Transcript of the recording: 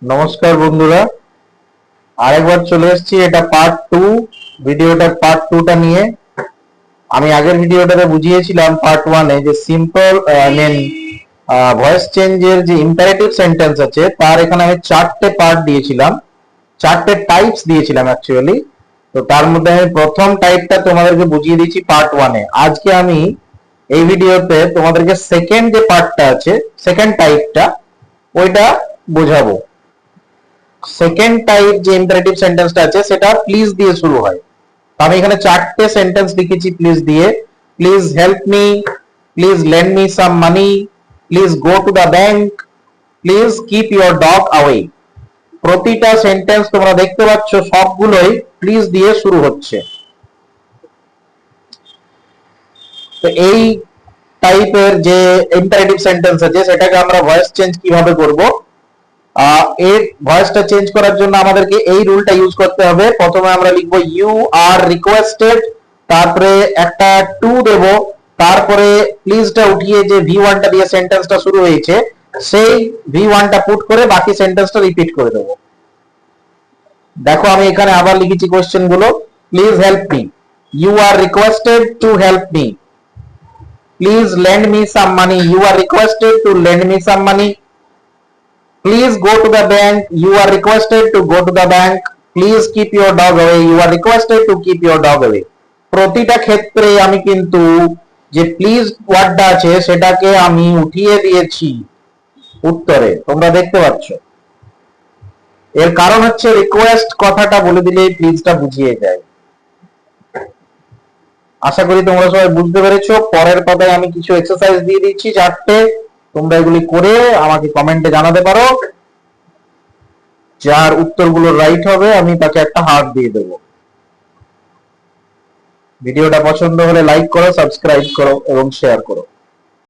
নমস্কার বন্ধুরা, আরেকবার চলে এসেছি। এটা পার্ট 2, ভিডিওটার পার্ট 2টা নিয়ে। আমি আগের ভিডিওটাতে বুঝিয়েছিলাম পার্ট 1-এ যে সিম্পল ভয়েস চেঞ্জের যে ইম্পারেটিভ সেন্টেন্স আছে তার এখানে আমি 4টে পার্ট দিয়েছিলাম, 4টে টাইপস দিয়েছিলাম অ্যাকচুয়ালি। তো তার মধ্যে আমি প্রথম টাইপটা তোমাদেরকে বুঝিয়ে দিয়েছি পার্ট 1-এ। আজকে আমি এই ভিডিওতে তোমাদেরকে সেকেন্ড যে পার্টটা আছে, সেকেন্ড টাইপটা, ওইটা বোঝাবো। সেকেন্ড টাইপ যে ইম্পারেটিভ সেন্টেন্সটা আছে সেটা প্লিজ দিয়ে শুরু হয়। আমি এখানে 4টে সেন্টেন্স লিখেছি প্লিজ দিয়ে। Please help me, please lend me some money, please go to the bank, please keep your dog away. প্রতিটা সেন্টেন্স তোমরা দেখতে পাচ্ছ সবগুলোই প্লিজ দিয়ে শুরু হচ্ছে। তো এই টাইপের যে ইম্পারেটিভ সেন্টেন্স আছে সেটাকে আমরা ভয়েস চেঞ্জ কিভাবে করব, এর ভয়েসটা চেঞ্জ করার জন্য আমাদেরকে এই রুলটা ইউজ করতে হবে। প্রথমে আমরা লিখবো ইউ আর রিকোয়েস্টেড, তারপরে একটা টু দেব, তারপরে প্লিজটা উঠিয়ে যে V1টা দিয়ে সেন্টেন্সটা শুরু হয়েছে সেই V1টা পুট করে বাকি সেন্টেন্সটা রিপিট করে দেব। দেখো আমি এখানে আবার লিখেছি কোশ্চেন গুলো। Please help me, you are requested to help me. Please lend me some money, you are requested to lend me some money. Please go to the bank, you are requested to go to the bank. Please keep your dog away, you are requested to keep your dog away. প্রতিটা ক্ষেত্রে আমি কিন্তু যে please ওয়ার্ডটা আছে সেটাকে আমি উঠিয়ে দিয়েছি উত্তরে, তোমরা দেখতে পাচ্ছ। এর কারণ হচ্ছে রিকোয়েস্ট কথাটা বলে দিলে প্লিজটা বুঝিয়ে যায়। আশা করি তোমরা সবাই বুঝতে পেরেছো। পরের পাতায় আমি কিছু এক্সারসাইজ দিয়ে দিচ্ছি 4টে, তোমরা এগুলি করে আমাকে কমেন্টে জানাতে পারো। যার উত্তরগুলো রাইট হবে আমি তাকে একটা হার্ট দিয়ে দেবো। ভিডিওটা পছন্দ হলে লাইক করো, সাবস্ক্রাইব করো এবং শেয়ার করো।